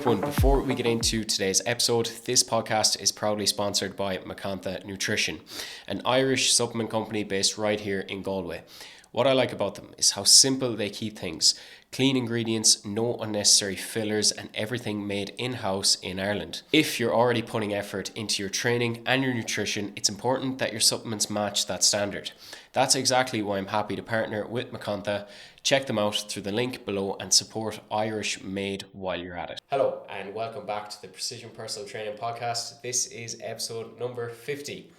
quick one before we get into today's episode. This podcast is proudly sponsored by Macantha Nutrition, an Irish supplement company based right here in Galway. What I like about them is how simple they keep things. Clean ingredients, no unnecessary fillers, and everything made in-house in Ireland. If you're already putting effort into your training and your nutrition, it's important that your supplements match that standard. That's exactly why I'm happy to partner with Macantha. Check them out through the link below and support Irish made while you're at it. Hello and welcome back to the Precision Personal Training Podcast. This is episode number 50.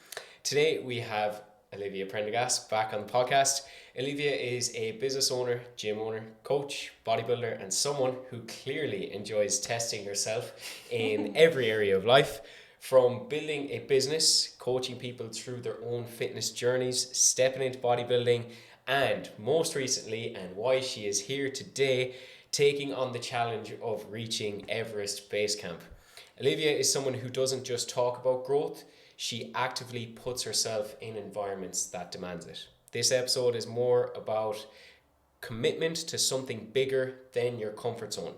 Today we have Olivia Prendergast back on the podcast. Olivia is a business owner, gym owner, coach, bodybuilder, and someone who clearly enjoys testing herself in every area of life. From building a business, coaching people through their own fitness journeys, stepping into bodybuilding, and most recently, and why she is here today, taking on the challenge of reaching Everest Base Camp. Olivia is someone who doesn't just talk about growth, she actively puts herself in environments that demands it. This episode is more about commitment to something bigger than your comfort zone.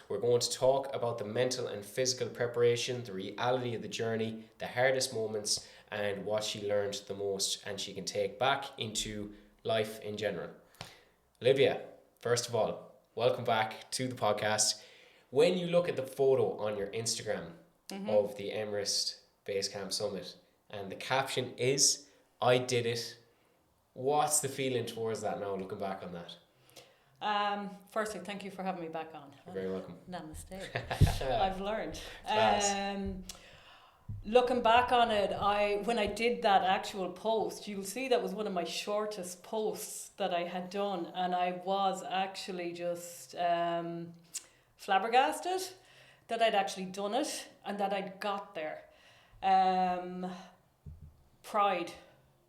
We're going to talk about the mental and physical preparation, the reality of the journey, the hardest moments, and what she learned the most and she can take back into life in general. Olivia, first of all, welcome back to the podcast. When you look at the photo on your Instagram of the Everest Base Camp Summit and the caption is, "I did it," what's the feeling towards that now, looking back on that? Firstly, thank you for having me back on. You're very welcome. Namaste. I've learned. Looking back on it, when I did that actual post, you'll see that was one of my shortest posts that I had done, and I was actually just flabbergasted that I'd actually done it and that I'd got there. Pride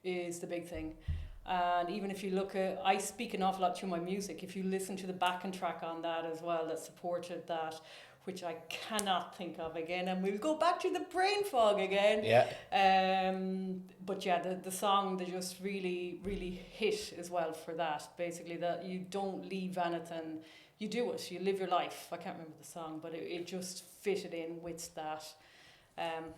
is the big thing. And even if you look at, I speak an awful lot through my music. If you listen to the backing track on that as well, that supported that, which I cannot think of again, and we'll go back to the brain fog again. Yeah. But yeah, the song, they just really, really hit as well for that. Basically, that you don't leave anything, you do it, you live your life. I can't remember the song, but it just fitted in with that.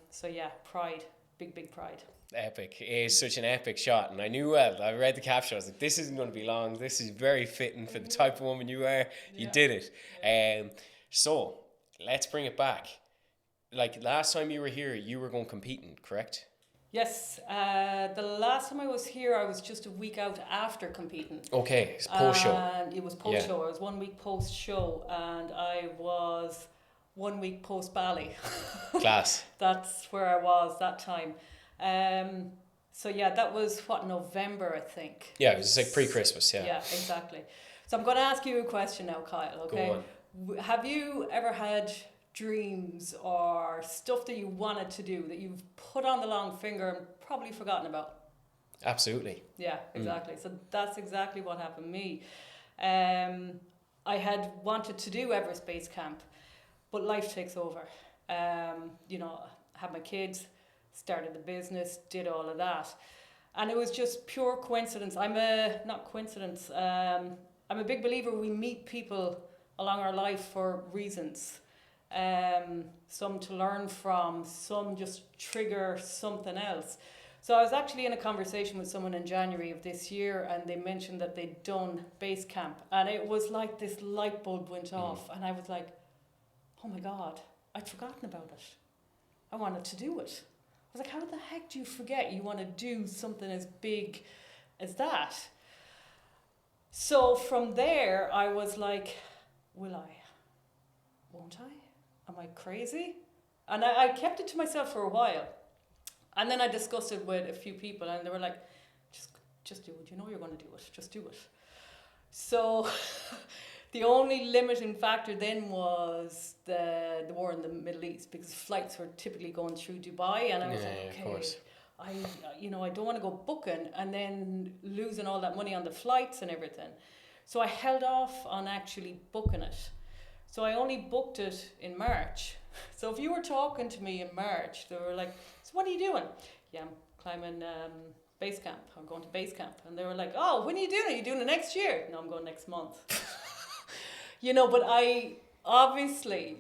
So yeah, pride, big pride. Epic. It is such an epic shot, and I knew well. I read the caption, I was like, this isn't going to be long, this is very fitting for the type of woman you are. You did it. So let's bring it back. Like last time you were here, you were going competing, correct? Yes, the last time I was here, I was just a week out after competing. Okay, it's post-show. It was post-show. I was 1 week post-show, and I was 1 week post-Bali. Class. That's where I was that time. So yeah, that was November, I think. Yeah, it was like pre-Christmas, yeah. Yeah, exactly. So I'm going to ask you a question now, Kyle, okay? Go on. Have you ever had dreams or stuff that you wanted to do that you've put on the long finger and probably forgotten about? Absolutely. Yeah, exactly. So that's exactly what happened to me. I had wanted to do Everest Base Camp, but life takes over. I had my kids, started the business, did all of that. And it was just pure coincidence. I'm a big believer we meet people along our life for reasons. Some to learn from, some just trigger something else. So I was actually in a conversation with someone in January of this year, and they mentioned that they'd done base camp. And it was like this light bulb went off, and I was like, oh my God, I'd forgotten about it. I wanted to do it. I was like, how the heck do you forget you want to do something as big as that? So from there, I was like, will I? Won't I? Am I crazy? And I kept it to myself for a while. And then I discussed it with a few people, and they were like, just do it. You know you're going to do it. Just do it. So the only limiting factor then was the war in the Middle East, because flights were typically going through Dubai, and I was like, okay, of course. I don't want to go booking and then losing all that money on the flights and everything. So I held off on actually booking it. So I only booked it in March. So if you were talking to me in March, they were like, so what are you doing? Yeah, I'm climbing base camp. I'm going to base camp. And they were like, oh, when are you doing it? Are you doing it next year? No, I'm going next month. But obviously,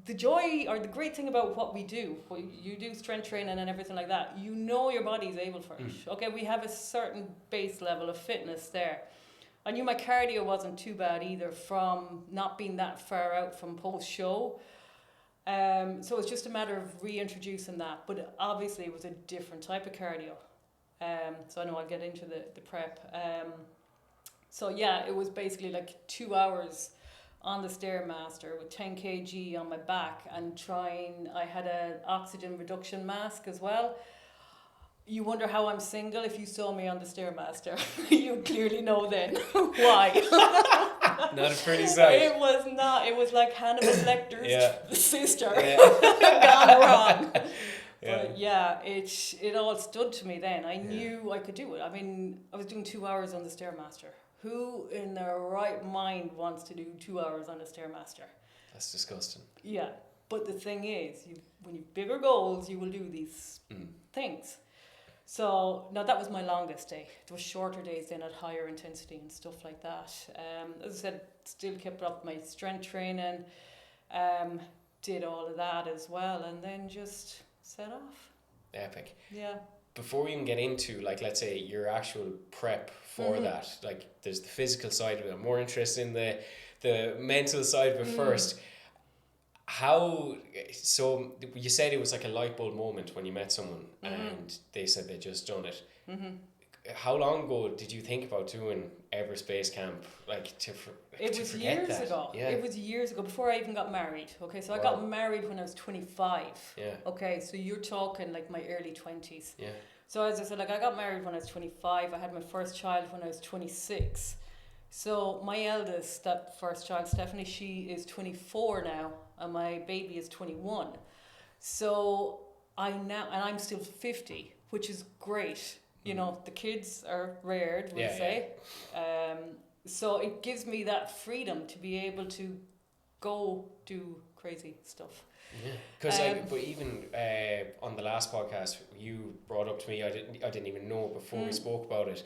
the joy or the great thing about what we do, you do strength training and everything like that, your body's able for it. Okay, we have a certain base level of fitness there. I knew my cardio wasn't too bad either from not being that far out from post-show. So it's just a matter of reintroducing that. But obviously it was a different type of cardio. So I know I'll get into the prep. So yeah, it was basically like 2 hours on the Stairmaster with 10 kg on my back and I had an oxygen reduction mask as well. You wonder how I'm single if you saw me on the Stairmaster. You clearly know then why. Not a pretty sight. It was not. It was like Hannibal Lecter's sister gone wrong. But yeah, it all stood to me then. I knew I could do it. I mean, I was doing 2 hours on the Stairmaster. Who in their right mind wants to do 2 hours on a Stairmaster? That's disgusting. Yeah, but the thing is, when you've bigger goals, you will do these things. So, now that was my longest day. There was shorter days then at higher intensity and stuff like that. As I said, still kept up my strength training, did all of that as well, and then just set off. Epic. Yeah. Before we even get into, like, let's say your actual prep for that, like, there's the physical side of it. I'm more interested in the mental side of it first. So you said it was like a light bulb moment when you met someone and they said they'd just done it. How long ago did you think about doing Everest Base Camp? Like it was years ago. Yeah. It was years ago before I even got married. Okay, so I got married when I was 25. Yeah. Okay, so you're talking like my early 20s. Yeah. So as I said, like I got married when I was 25. I had my first child when I was 26. So my eldest, that first child, Stephanie, she is 24 now, and my baby is 21. So I'm still 50, which is great. You know, the kids are reared, we'll say. So it gives me that freedom to be able to go do crazy stuff. Yeah, because but even on the last podcast, you brought up to me, I didn't even know before we spoke about it,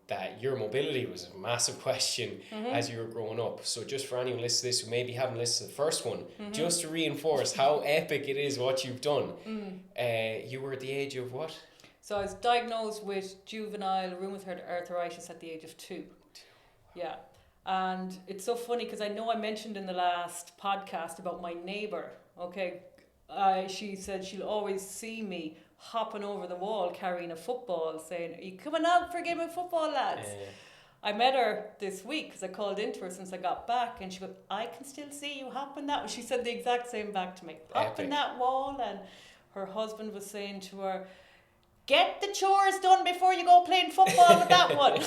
that your mobility was a massive question as you were growing up. So just for anyone listening to this who maybe haven't listened to the first one, just to reinforce how epic it is what you've done. You were at the age of what? So I was diagnosed with juvenile rheumatoid arthritis at the age of 2. Yeah. And it's so funny because I know I mentioned in the last podcast about my neighbour. Okay, she said she'll always see me hopping over the wall carrying a football, saying, "Are you coming out for a game of football, lads?" I met her this week because I called into her since I got back, and she goes, "I can still see you hopping that." She said the exact same back to me, hopping that wall, and her husband was saying to her, "Get the chores done before you go playing football with that one."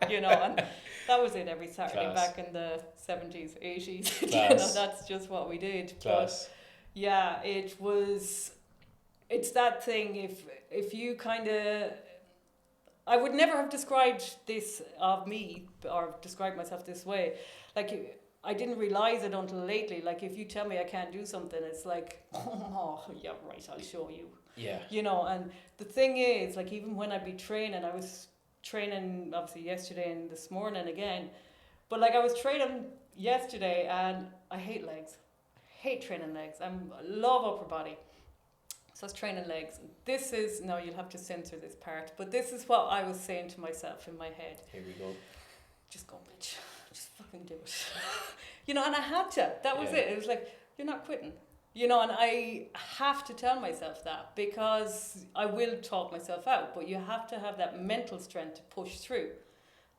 You know, and that was it every Saturday back in the 70s, 80s. You know, that's just what we did. But yeah, it's that thing. If you kind of, I would never have described this of me or described myself this way. Like, I didn't realize it until lately. Like, if you tell me I can't do something, it's like, oh, yeah, right, I'll show you. Yeah. You know, and the thing is, like, even when I'd be training, I was training obviously yesterday and this morning again, but like I was training yesterday and I hate legs. I hate training legs. I love upper body. So I was training legs. This is, no, you'll have to censor this part, but this is what I was saying to myself in my head. Here we go. Just go, bitch. Just fucking do it. You know, and I had to. That was it. It was like, you're not quitting. You know, and I have to tell myself that because I will talk myself out, but you have to have that mental strength to push through.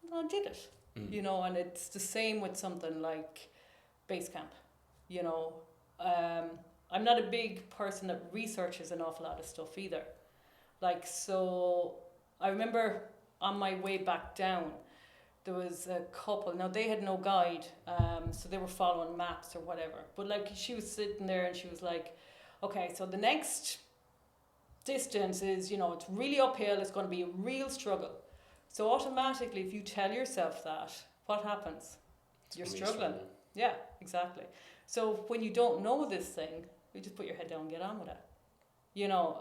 And I did it, you know, and it's the same with something like base camp. You know, I'm not a big person that researches an awful lot of stuff either. Like, so I remember on my way back down, there was a couple. Now they had no guide, so they were following maps or whatever. But like she was sitting there and she was like, "Okay, so the next distance is, you know, it's really uphill. It's going to be a real struggle." So automatically, if you tell yourself that, what happens? You're struggling. Yeah, exactly. So when you don't know this thing, you just put your head down and get on with it. You know,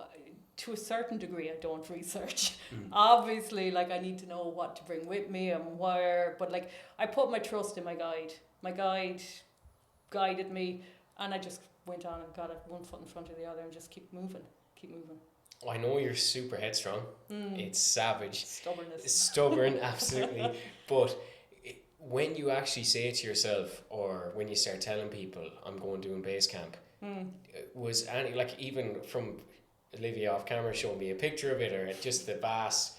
to a certain degree, I don't research. Obviously, like, I need to know what to bring with me and where, but like, I put my trust in my guide. My guide guided me, and I just went on and got it one foot in front of the other and just keep moving. I know you're super headstrong. It's savage. Stubbornness. Stubborn, absolutely. But when you actually say it to yourself, or when you start telling people, I'm going doing base camp, was any, like, even from Olivia off camera showing me a picture of it, or just the vast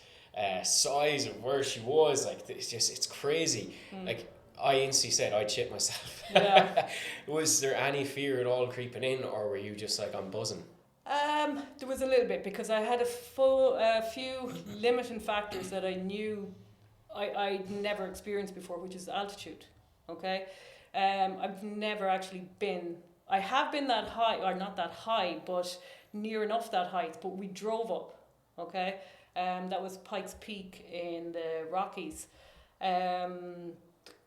size of where she was, like, it's crazy. Like, I instantly said I'd shit myself. Yeah. Was there any fear at all creeping in, or were you just like, I'm buzzing? There was a little bit, because I had a few limiting factors that I knew I'd never experienced before, which is altitude. Okay, I've never actually been. I have been that high, or not that high, but near enough that height. But we drove up. Okay, that was Pikes Peak in the Rockies.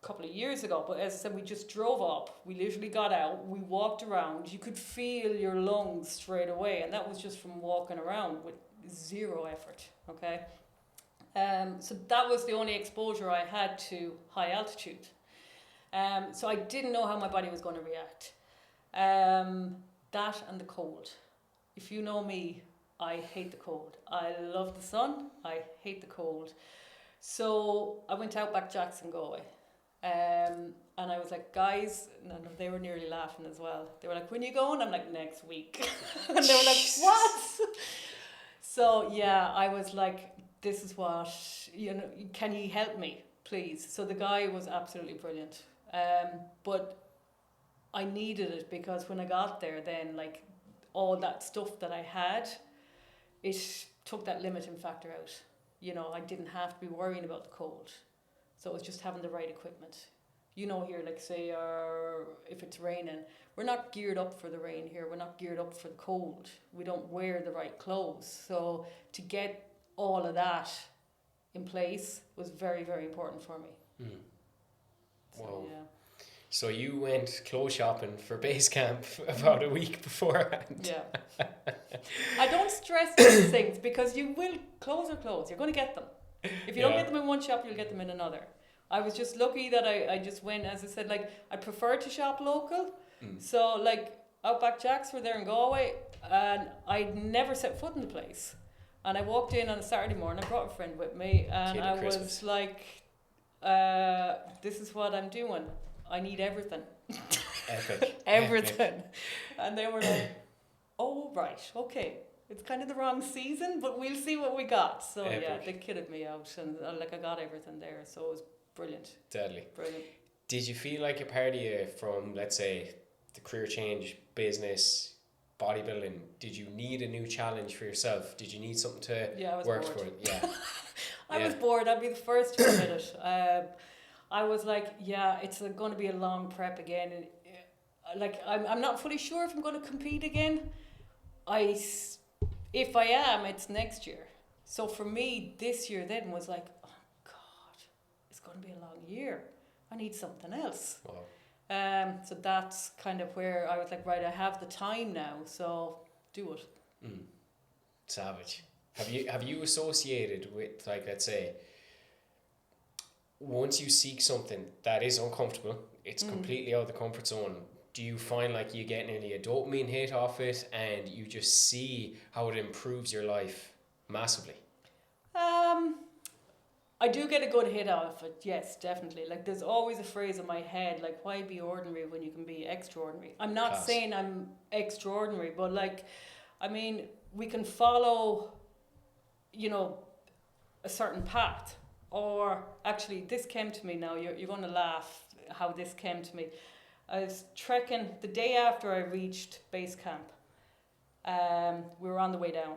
Couple of years ago, but as I said, we just drove up. We literally got out, we walked around. You could feel your lungs straight away, and that was just from walking around with zero effort. Okay, so that was the only exposure I had to high altitude. So I didn't know how my body was going to react. That and the cold. If you know me, I hate the cold. I love the sun. I hate the cold. So I went out back Jackson, Galway. And I was like, guys, and they were nearly laughing as well. They were like, when you going? I'm like, next week. And they were like, what? So yeah, I was like, this is what, can you help me, please? So the guy was absolutely brilliant. But I needed it, because when I got there, then, like, all that stuff that I had, it took that limiting factor out. I didn't have to be worrying about the cold. So it was just having the right equipment. Here, like, say, if it's raining, we're not geared up for the rain here. We're not geared up for the cold. We don't wear the right clothes. So to get all of that in place was very, very important for me. Wow. Yeah. So you went clothes shopping for base camp about a week beforehand. Yeah. I don't stress these things, because clothes are clothes. You're going to get them. If you don't get them in one shop, you'll get them in another. I was just lucky that I just went, as I said, like, I prefer to shop local. So, like, Outback Jacks were there in Galway, and I'd never set foot in the place. And I walked in on a Saturday morning, I brought a friend with me, and I was like, this is what I'm doing. I need everything. Epic. Everything. And they were like, oh, right, okay. It's kind of the wrong season, but we'll see what we got. So Epic. yeah, they kitted me out, and I got everything there. So it was brilliant. Deadly. Brilliant. Did you feel like a part of you, from, let's say, the career change, business, bodybuilding, did you need a new challenge for yourself? Did you need something to work bored. for it? Yeah. I was bored. I'd be the first to admit it. I was like, yeah, it's going to be a long prep again. And, I'm not fully sure if I'm going to compete again. If I am, it's next year. So for me, this year then was like, oh God, it's going to be a long year. I need something else. Wow. So that's kind of where I was like, right, I have the time now, so do it. Savage. Have you associated with, like, let's say, once you seek something that is uncomfortable, it's completely out of the comfort zone, do you find like you get nearly a dopamine hit off it, and you just see how it improves your life massively? I do get a good hit off it, yes, definitely. Like, there's always a phrase in my head, like, why be ordinary when you can be extraordinary? I'm not saying I'm extraordinary, but, like, I mean, we can follow, a certain path. Or actually, this came to me now, you're going to laugh how this came to me. I was trekking the day after I reached base camp. We were on the way down.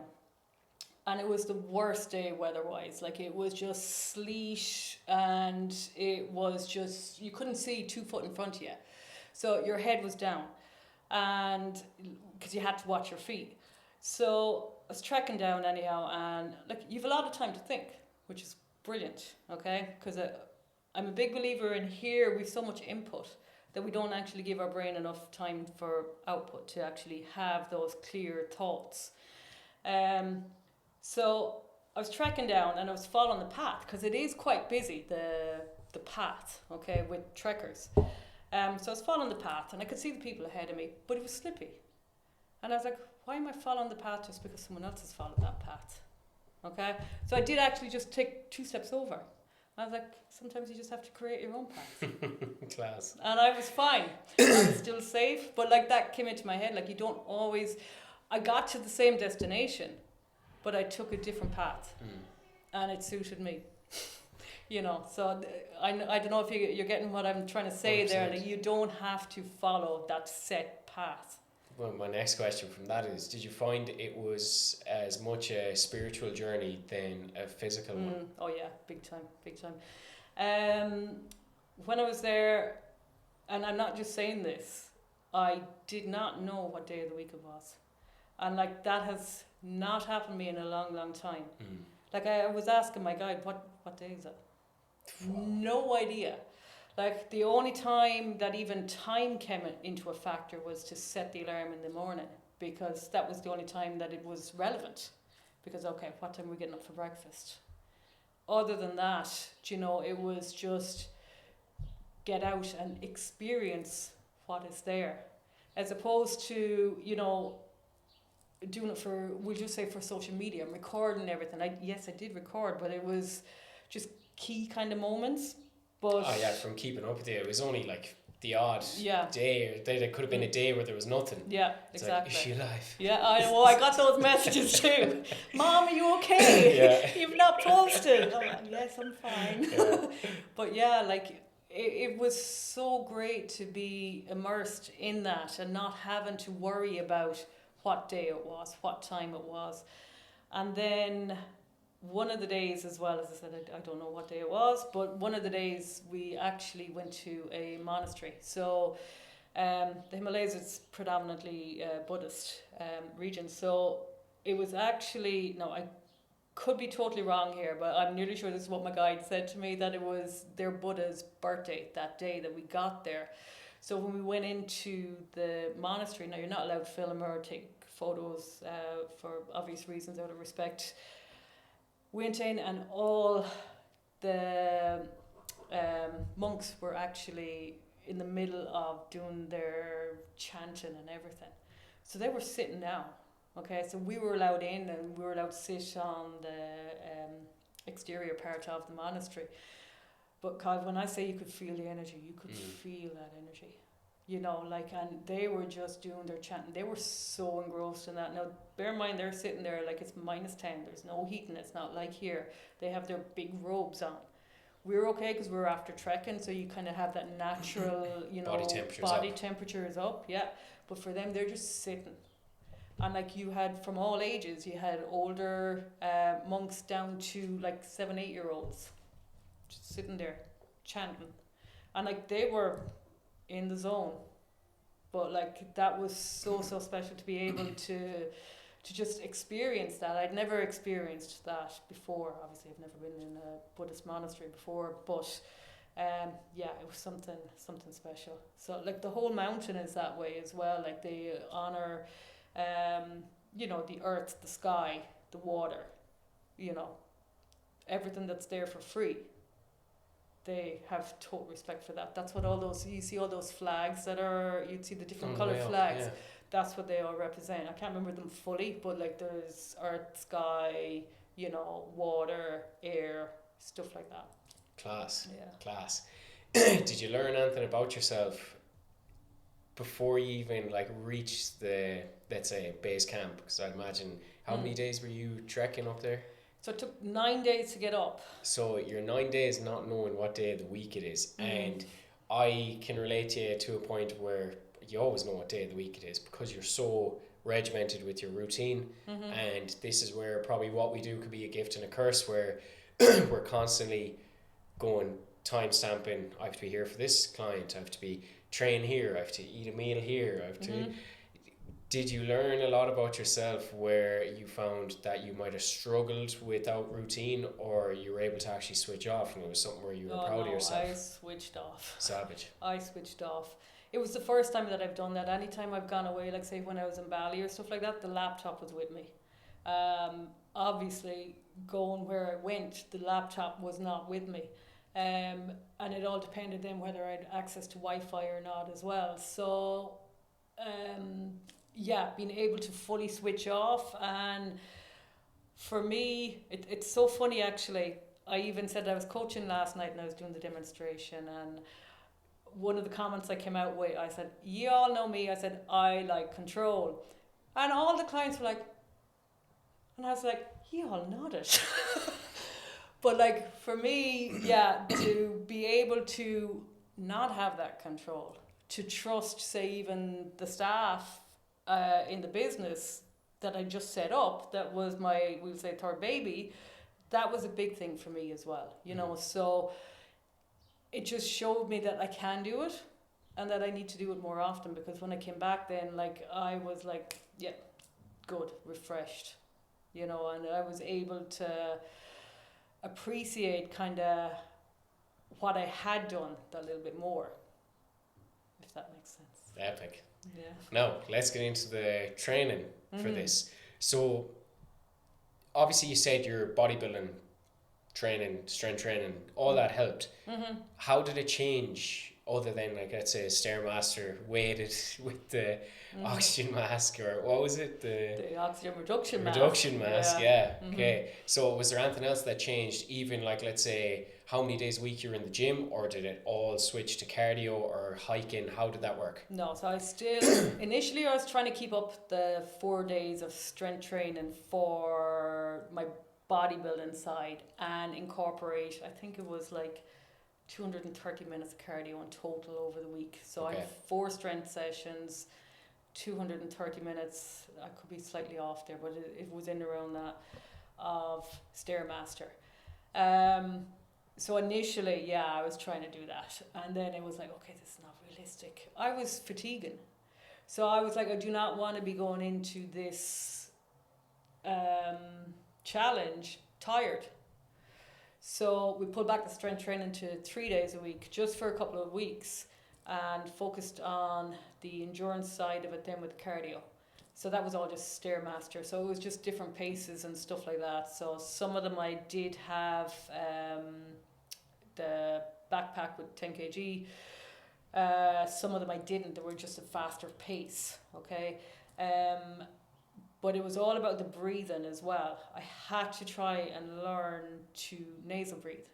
And it was the worst day weather-wise. Like, it was just sleet, and it was just, you couldn't see 2 foot in front of you. So your head was down, and because you had to watch your feet. So I was trekking down anyhow, and like, you've a lot of time to think, which is brilliant, okay? Because I'm a big believer in here, we've so much input that we don't actually give our brain enough time for output to actually have those clear thoughts. So I was trekking down and I was following the path because it is quite busy, the path, okay, with trekkers. So I was following the path and I could see the people ahead of me, but it was slippy. And I was like, why am I following the path just because someone else has followed that path? Okay, so I did actually just take 2 steps over. I was like, sometimes you just have to create your own path. Class. And I was fine. I was still safe, but like that came into my head. Like you don't always. I got to the same destination, but I took a different path, and it suited me. You know, so I don't know if you're getting what I'm trying to say 100%. There. Like you don't have to follow that set path. Well, my next question from that is, did you find it was as much a spiritual journey than a physical one? Oh yeah, big time. When I was there, and I'm not just saying this, I did not know what day of the week it was. And like that has not happened to me in a long time. Like I was asking my guide, what day is it? No idea. Like the only time that even time came into a factor was to set the alarm in the morning, because that was the only time that it was relevant. Because okay, what time are we getting up for breakfast? Other than that, you know, it was just get out and experience what is there, as opposed to, you know, doing it for, we'll just say for social media, recording everything. I did record, but it was just key kind of moments. But from keeping up with it, it was only like the odd day, or there could have been a day where there was nothing. Yeah, it's exactly. Like, is she alive? Yeah, I got those messages too. Mom, are you okay? Yeah. You've not posted. I'm like, yes, I'm fine. Yeah. But yeah, like it was so great to be immersed in that and not having to worry about what day it was, what time it was. And then one of the days, as well, as I said, I don't know what day it was, but one of the days we actually went to a monastery. So the Himalayas is predominantly Buddhist region. So it was actually, no, I could be totally wrong here, but I'm nearly sure this is what my guide said to me, that it was their Buddha's birthday that day that we got there. So when we went into the monastery, now you're not allowed to film or take photos for obvious reasons, out of respect. Went in and all the monks were actually in the middle of doing their chanting and everything. So they were sitting down. Okay, so we were allowed in and we were allowed to sit on the exterior part of the monastery. But God, when I say you could feel the energy, you could feel that energy. You know, like, and they were just doing their chanting. They were so engrossed in that. Now, bear in mind, they're sitting there like it's -10. There's no heating. It's not like here. They have their big robes on. We're okay because we're after trekking, so you kind of have that natural, you know, body temperature is up. Yeah, but for them, they're just sitting. And like you had from all ages, you had older monks down to like 7, 8-year-olds, just sitting there chanting, and like they were in the zone. But like that was so special to be able to just experience that. I'd never experienced that before. Obviously I've never been in a Buddhist monastery before, but it was something special. So like the whole mountain is that way as well. Like they honor you know, the earth, the sky, the water, you know, everything that's there for free. They have total respect for that. That's what all those, you see all those flags that are, you'd see the different coloured flags. Yeah. That's what they all represent. I can't remember them fully, but like there's earth, sky, you know, water, air, stuff like that. Class. Yeah. Class. Did you learn anything about yourself before you even like reached the, let's say, base camp? Because I'd imagine, how many days were you trekking up there? So it took 9 days to get up. So you're 9 days not knowing what day of the week it is. And I can relate to you to a point where you always know what day of the week it is because you're so regimented with your routine. And this is where probably what we do could be a gift and a curse, where we're constantly going time stamping. I have to be here for this client. I have to be train here. I have to eat a meal here. I have to. Did you learn a lot about yourself where you found that you might have struggled without routine, or you were able to actually switch off and it was something where you were proud of yourself? I switched off. Savage. I switched off. It was the first time that I've done that. Anytime I've gone away, like say when I was in Bali or stuff like that, the laptop was with me. Obviously, going where I went, the laptop was not with me. And it all depended then whether I had access to Wi-Fi or not as well. So, yeah, being able to fully switch off. And for me, it's so funny actually. I even said I was coaching last night and I was doing the demonstration, and one of the comments I came out with, I said, you all know me, I said, I like control. And all the clients were like, and I was like, you all nodded. But like for me, yeah, to be able to not have that control, to trust, say, even the staff in the business that I just set up, that was my, we'll say, third baby, that was a big thing for me as well, you know. So it just showed me that I can do it and that I need to do it more often, because when I came back then, like, I was like, yeah, good, refreshed, you know, and I was able to appreciate kind of what I had done that little bit more, if that makes sense. Epic. Yeah. Now, let's get into the training for this. So, obviously you said your bodybuilding training, strength training, all that helped. How did it change, other than, like, let's say a Stairmaster weighted with the oxygen mask, or what was it, The oxygen reduction mask? Yeah. Okay, so was there anything else that changed, even, like, let's say how many days a week you're in the gym, or did it all switch to cardio or hiking? How did that work? No, so I still initially I was trying to keep up the 4 days of strength training for my bodybuilding side and incorporate, I think it was like 230 minutes of cardio in total over the week. So I have 4 strength sessions, 230 minutes, I could be slightly off there, but it was in around that, of Stairmaster. So initially, yeah, I was trying to do that, and then it was like, okay, this is not realistic. I was fatiguing, so I was like, I do not want to be going into this challenge tired. So we pulled back the strength training to 3 days a week, just for a couple of weeks, and focused on the endurance side of it then with cardio. So that was all just Stairmaster. So it was just different paces and stuff like that. So some of them I did have the backpack with 10 kg. Some of them I didn't. They were just a faster pace. Okay. But it was all about the breathing as well. I had to try and learn to nasal breathe.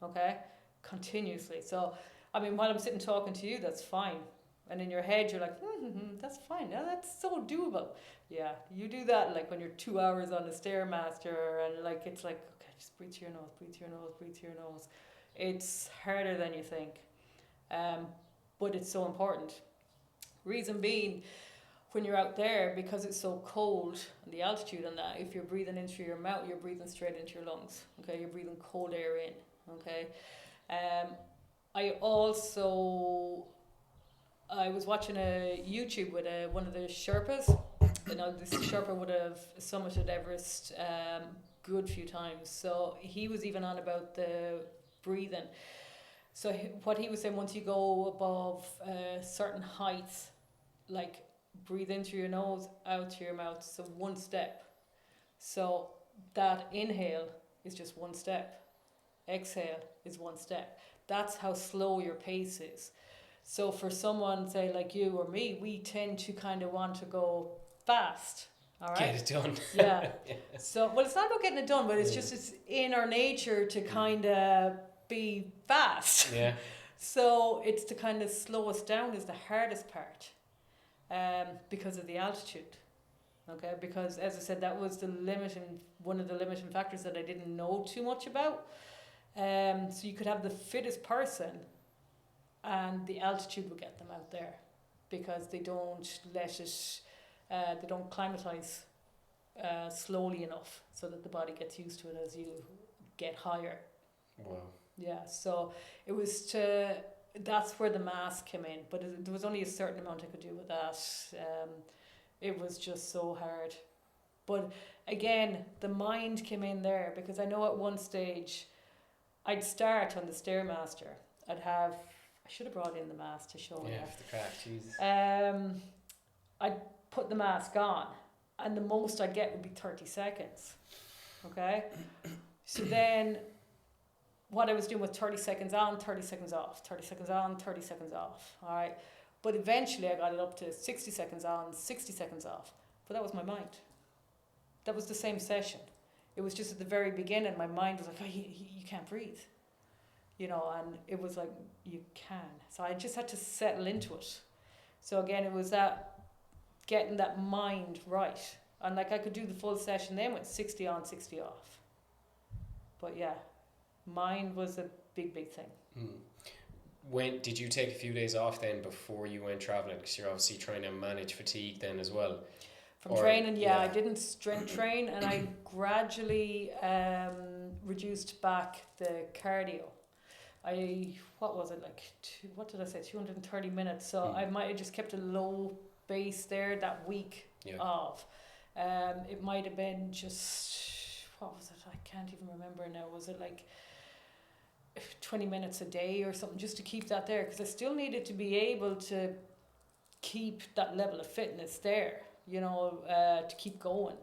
Okay. Continuously. So, I mean, while I'm sitting talking to you, that's fine. And in your head, you're like, that's fine. Yeah, that's so doable. Yeah, you do that like when you're 2 hours on the Stairmaster, and like it's like, okay, just breathe through your nose, breathe through your nose, breathe through your nose. It's harder than you think, but it's so important. Reason being, when you're out there, because it's so cold and the altitude and that, if you're breathing in through your mouth, you're breathing straight into your lungs. Okay, you're breathing cold air in. Okay, I was watching a YouTube with one of the Sherpas. You know, this Sherpa would have summited Everest good few times. So he was even on about the breathing. So what he was saying, once you go above certain heights, like breathe in through your nose, out through your mouth. So 1 step. So that inhale is just 1 step. Exhale is 1 step. That's how slow your pace is. So for someone, say, like you or me, we tend to kind of want to go fast. All right? Get it done. Yeah. So, well, it's not about getting it done, but it's just, it's in our nature to kind of be fast. Yeah. So it's to kind of slow us down is the hardest part, because of the altitude. Okay, because as I said, that was one of the limiting factors that I didn't know too much about. So you could have the fittest person, and the altitude will get them out there, because they don't let it, they don't climatize slowly enough so that the body gets used to it as you get higher. Wow. Yeah, so it was that's where the mask came in, but there was only a certain amount I could do with that. It was just so hard. But again, the mind came in there, because I know at one stage I'd start on the Stairmaster. I should have brought in the mask to show you. Yeah, for the crack, Jesus. I'd put the mask on, and the most I'd get would be 30 seconds. Okay? So then what I was doing was 30 seconds on, 30 seconds off, 30 seconds on, 30 seconds off. All right? But eventually I got it up to 60 seconds on, 60 seconds off. But that was my mind. That was the same session. It was just at the very beginning, my mind was like, oh, you can't breathe. You know, and it was like, you can. So I just had to settle into it. So again, it was that getting that mind right. And like I could do the full session then with 60 on, 60 off. But yeah, mind was a big, big thing. When did you take a few days off then before you went traveling? Because you're obviously trying to manage fatigue then as well. From training, I didn't strength train, and I gradually reduced back the cardio. What was it, like, what did I say, 230 minutes. So I might have just kept a low base there that week of. It might have been just, what was it? I can't even remember now. Was it like 20 minutes a day or something, just to keep that there? Because I still needed to be able to keep that level of fitness there, you know, to keep going.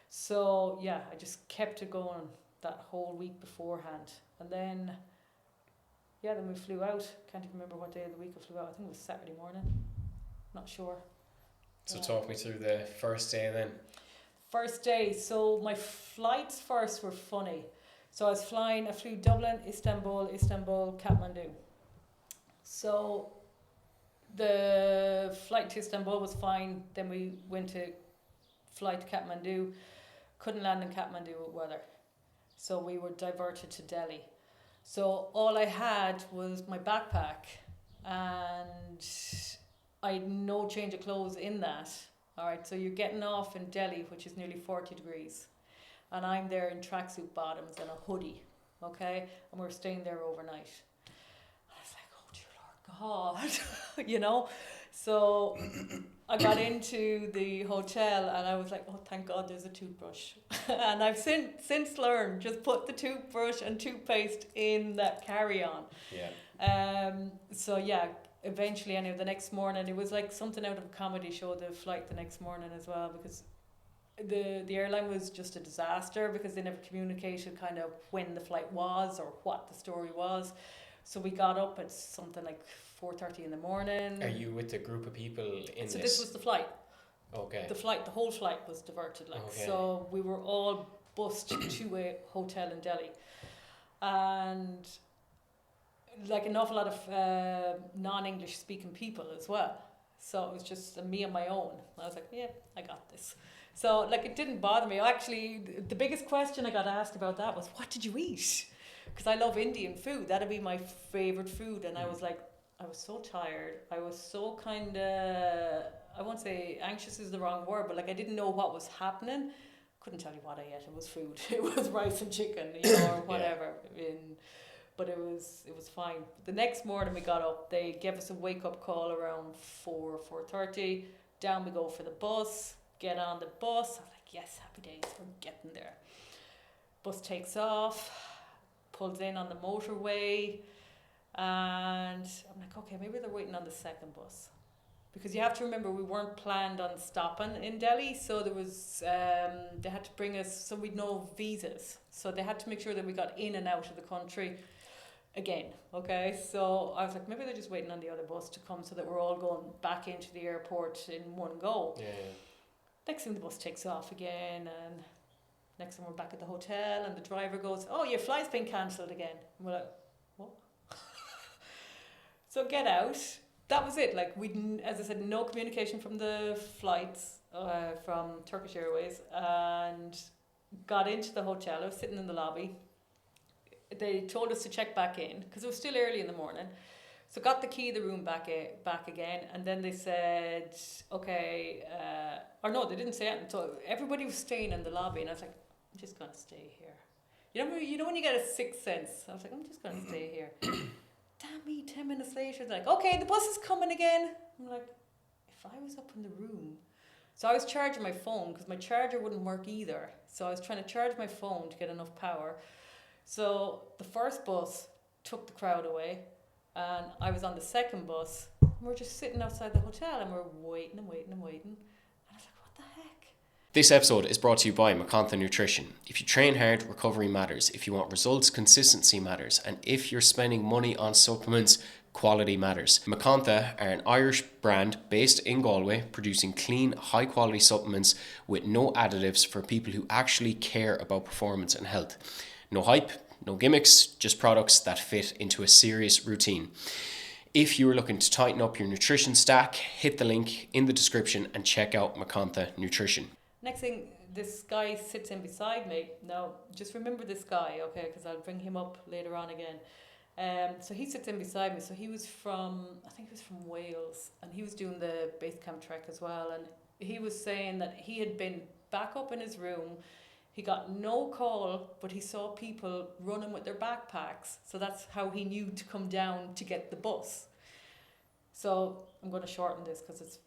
So yeah, I just kept it going that whole week beforehand. And then we flew out. Can't even remember what day of the week I flew out. I think it was Saturday morning. Not sure. So talk me through the first day then. First day, so my flights first were funny. So I flew Dublin, Istanbul, Kathmandu. So the flight to Istanbul was fine. Then we went to fly to Kathmandu. Couldn't land in Kathmandu with weather. So we were diverted to Delhi. So all I had was my backpack, and I had no change of clothes in that. All right, so you're getting off in Delhi, which is nearly 40 degrees. And I'm there in tracksuit bottoms and a hoodie, okay? And we're staying there overnight. And I was like, oh dear Lord God, you know? So I got into the hotel and I was like, oh, thank God there's a toothbrush. And I've since learned, just put the toothbrush and toothpaste in that carry-on. Yeah. So yeah, eventually, anyway, the next morning, it was like something out of a comedy show, the flight the next morning as well, because the airline was just a disaster because they never communicated kind of when the flight was or what the story was. So we got up at something like 4:30 in the morning. Are you with a group of people in this? So this was the flight. Okay. The whole flight was diverted, like. Okay. So we were all bused to a hotel in Delhi. And like an awful lot of non-English speaking people as well. So it was just me on my own. I was like, yeah, I got this. So like it didn't bother me. Actually, the biggest question I got asked about that was, what did you eat? Because I love Indian food. That'd be my favorite food. And I was like, I was so tired. I was so kind of, I won't say anxious is the wrong word, but like I didn't know what was happening. Couldn't tell you what I ate. It was food. It was rice and chicken, you know, or whatever. But it was fine. The next morning we got up. They gave us a wake up call around 4:30. Down we go for the bus. Get on the bus. I was like, yes, happy days. We're getting there. Bus takes off, pulls in on the motorway, and I'm like, okay, maybe they're waiting on the second bus. Because you have to remember, we weren't planned on stopping in Delhi, so there was, they had to bring us, so we'd no visas. So they had to make sure that we got in and out of the country again, okay? So I was like, maybe they're just waiting on the other bus to come so that we're all going back into the airport in one go. Yeah. Next thing the bus takes off again, and next thing we're back at the hotel, and the driver goes, oh, your flight's been cancelled again. And we're like, what? So get out. That was it. Like, as I said, no communication from the flights from Turkish Airways, and got into the hotel. I was sitting in the lobby. They told us to check back in because it was still early in the morning. So got the key of the room back again, and then they said, okay, or no, they didn't say it. So everybody was staying in the lobby, and I was like, I'm just gonna stay here. You know when you get a sixth sense. I was like, I'm just gonna stay here. Damn me! 10 minutes later, they're like, okay, the bus is coming again. I'm like, if I was up in the room, so I was charging my phone because my charger wouldn't work either. So I was trying to charge my phone to get enough power. So the first bus took the crowd away. And I was on the second bus, and we're just sitting outside the hotel, and we're waiting. And I was like, what the heck? This episode is brought to you by Macantha Nutrition. If you train hard, recovery matters. If you want results, consistency matters. And if you're spending money on supplements, quality matters. Macantha are an Irish brand based in Galway, producing clean, high quality supplements with no additives for people who actually care about performance and health. No hype, no gimmicks, just products that fit into a serious routine. If you are looking to tighten up your nutrition stack, hit the link in the description and check out Macantha Nutrition. Next thing, this guy sits in beside me. Now, just remember this guy, okay, because I'll bring him up later on again. So he sits in beside me. So he was from, I think he was from Wales, and he was doing the base camp trek as well. And he was saying that he had been back up in his room. He got no call, but he saw people running with their backpacks. So that's how he knew to come down to get the bus. So I'm going to shorten this because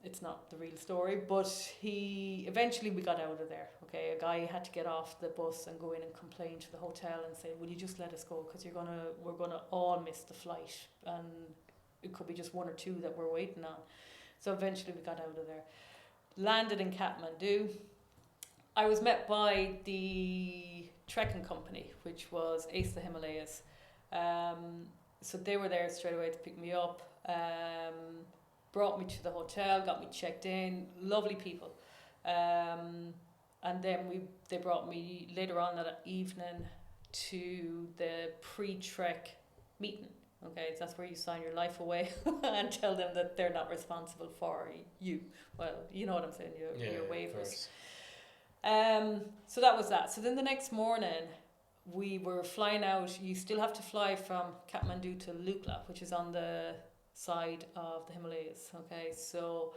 it's not the real story, but we got out of there. Okay, a guy had to get off the bus and go in and complain to the hotel and say, will you just let us go, because we're gonna all miss the flight, and it could be just one or two that we're waiting on. So eventually we got out of there, landed in Kathmandu. I was met by the trekking company, which was Ace the Himalayas. So they were there straight away to pick me up. Brought me to the hotel, got me checked in, lovely people. And then they brought me later on that evening to the pre-trek meeting. Okay, so that's where you sign your life away and tell them that they're not responsible for you. Well, you know what I'm saying, your waivers. So that was that. So then the next morning, we were flying out. You still have to fly from Kathmandu to Lukla, which is on the side of the Himalayas. Okay, so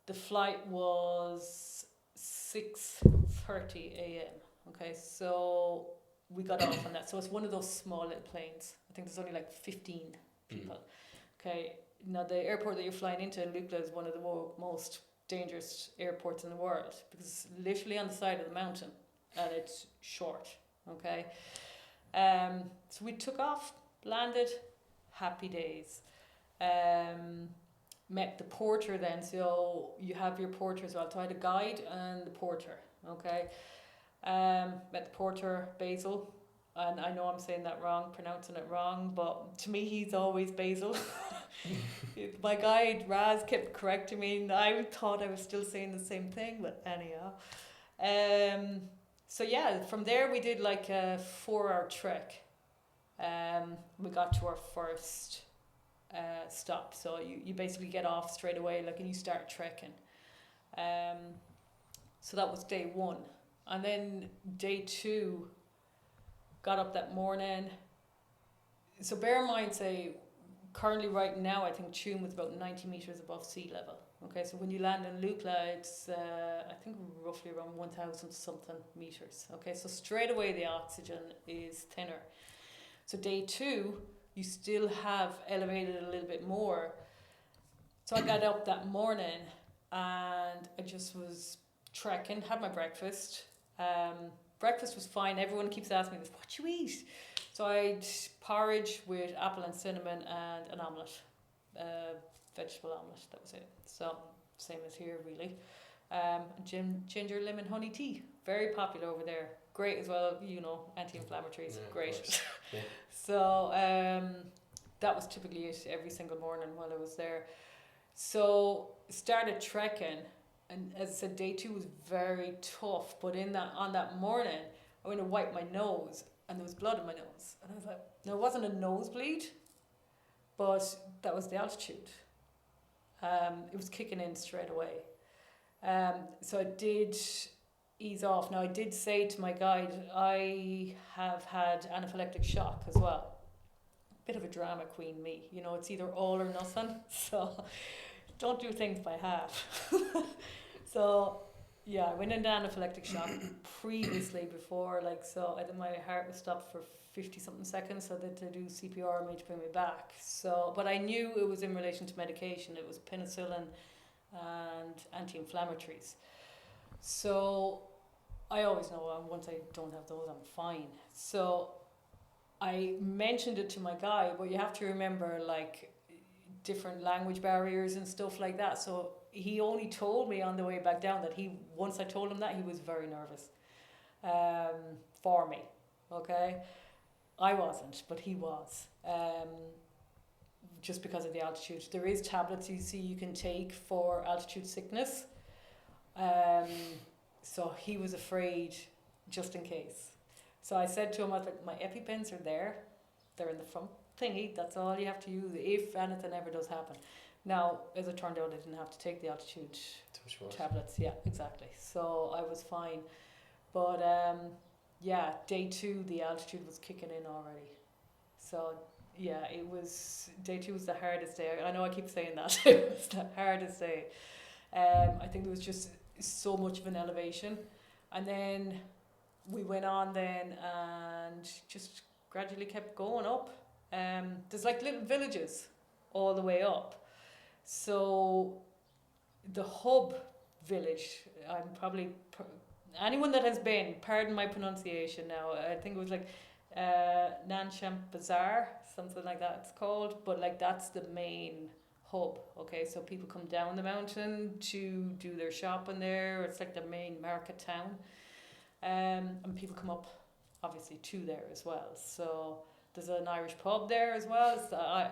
the flight was 6:30 a.m. Okay, so we got off on that. So it's one of those small little planes. I think there's only like 15 people. Okay, now the airport that you're flying into in Lukla is one of the most dangerous airports in the world, because it's literally on the side of the mountain and it's short. Okay, so we took off, landed, happy days. Met the porter then, so you have your porter as well. So I had a guide and the porter. Okay, met the porter, Basil, and I know I'm saying that wrong, pronouncing it wrong, but to me he's always Basil. My guide Raz kept correcting me, and I thought I was still saying the same thing, but anyhow. So yeah, from there we did like a 4-hour trek. We got to our first stop, so you basically get off straight away, like, and you start trekking. So that was day 1, and then day 2, got up that morning. So bear in mind, say currently right now I think Tuam was about 90 meters above sea level. Okay, so when you land in Lukla, it's I think roughly around 1,000 something meters. Okay, so straight away the oxygen is thinner. So day 2, you still have elevated a little bit more. So I got up that morning and I just was trekking, had my breakfast. Breakfast was fine. Everyone keeps asking me this, what you eat? So I had porridge with apple and cinnamon and an omelette, vegetable omelette, that was it. So same as here really. Ginger lemon honey tea, very popular over there. Great as well, you know, anti-inflammatories, great. Yeah. So that was typically it every single morning while I was there. So started trekking, and as I said, day 2 was very tough, but on that morning I went to wipe my nose and there was blood in my nose, and I was like, no, it wasn't a nosebleed, but that was the altitude. It was kicking in straight away. So I did ease off. Now I did say to my guide, I have had anaphylactic shock as well. Bit of a drama queen, me. You know, it's either all or nothing. So don't do things by half. So yeah, I went into anaphylactic shock previously before, like, so I think my heart was stopped for 50 something seconds, so that to do CPR made to bring me back. So, but I knew it was in relation to medication. It was penicillin and anti-inflammatories. So I always know once I don't have those, I'm fine. So I mentioned it to my guy, but you have to remember, like, different language barriers and stuff like that. So he only told me on the way back down that once I told him that, he was very nervous for me. Okay, I wasn't, but he was. Just because of the altitude. There is tablets you see you can take for altitude sickness. So he was afraid just in case. So I said to him, I was like, my EpiPens are there. They're in the front thingy. That's all you have to use if anything ever does happen. Now, as it turned out, I didn't have to take the altitude tablets. Yeah, exactly. So I was fine. But yeah, day 2, the altitude was kicking in already. So yeah, day 2 was the hardest day. I know I keep saying that. It was the hardest day. I think there was just so much of an elevation. And then we went on then and just gradually kept going up. There's like little villages all the way up. So the hub village, anyone that has been, pardon my pronunciation now, I think it was like Nancham Bazaar, something like that it's called, but like that's the main hub. Okay, so people come down the mountain to do their shopping there. It's like the main market town, and people come up obviously to there as well. So there's an Irish pub there as well. It's the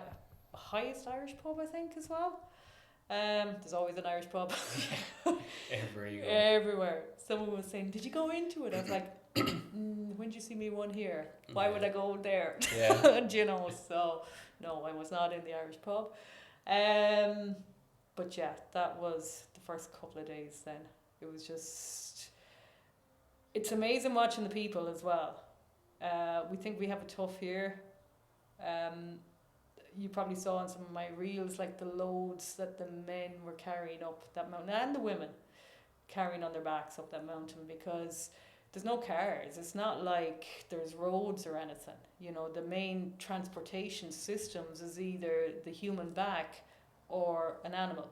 highest Irish pub, I think, as well. There's always an Irish pub. Everywhere you go. Everywhere. Someone was saying, "Did you go into it?" I was like, "When did you see me one here? Why would I go there?" Yeah. You know. So no, I was not in the Irish pub. But yeah, that was the first couple of days. Then it was just, it's amazing watching the people as well. We think we have it tough here. You probably saw on some of my reels, like the loads that the men were carrying up that mountain, and the women carrying on their backs up that mountain, because there's no cars. It's not like there's roads or anything. You know, the main transportation systems is either the human back or an animal,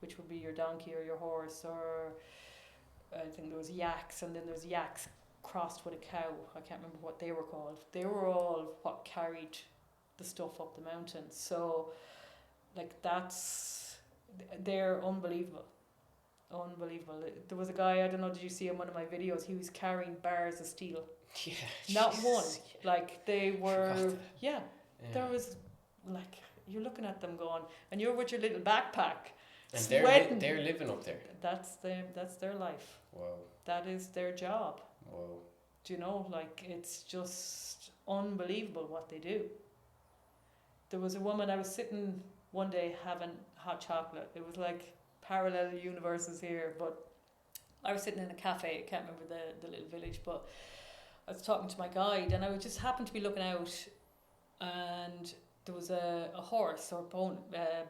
which would be your donkey or your horse, or I think there was yaks, and then there's yaks crossed with a cow. I can't remember what they were called. They were all what carried the stuff up the mountain. So like they're unbelievable. There was a guy, I don't know, did you see in one of my videos, he was carrying bars of steel. Yeah. Not Jesus. one. Like they were, yeah. there was like, you're looking at them going, and you're with your little backpack, and sweating. they're living up there. That's their life. Wow. That is their job. Wow. Do you know, like, it's just unbelievable what they do. There was a woman, I was sitting one day having hot chocolate. It was like parallel universes here, but I was sitting in a cafe. I can't remember the little village, but I was talking to my guide, and I would just happen to be looking out, and there was a horse or a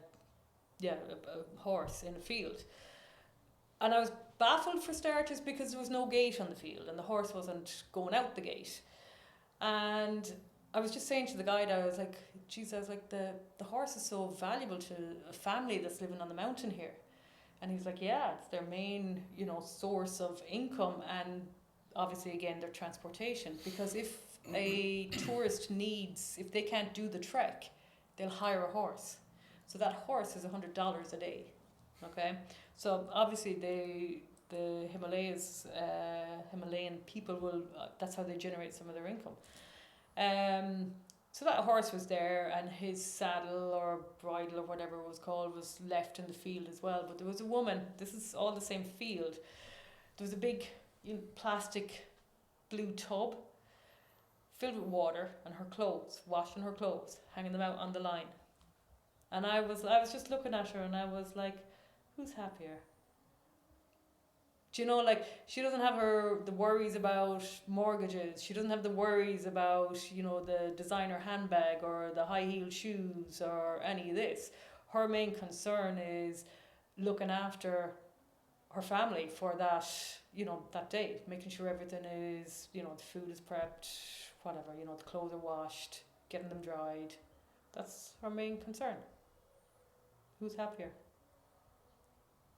horse in a field, and I was baffled for starters because there was no gate on the field, and the horse wasn't going out the gate, and I was just saying to the guide, I was like, geez, I was like, the horse is so valuable to a family that's living on the mountain here. And he was like, yeah, it's their main, source of income, and obviously, again, their transportation. Because if a tourist if they can't do the trek, they'll hire a horse. So that horse is $100 a day, okay? So obviously, the Himalayan people will, that's how they generate some of their income. So that horse was there, and his saddle or bridle or whatever it was called was left in the field as well. But there was a woman, this is all the same field, there was a big plastic blue tub filled with water, and her clothes, washing her clothes, hanging them out on the line. And I was just looking at her, and I was like, who's happier? Do you know, like, she doesn't have the worries about mortgages. She doesn't have the worries about, the designer handbag or the high heel shoes or any of this. Her main concern is looking after her family for that, that day, making sure everything is, the food is prepped, whatever, the clothes are washed, getting them dried. That's her main concern. Who's happier?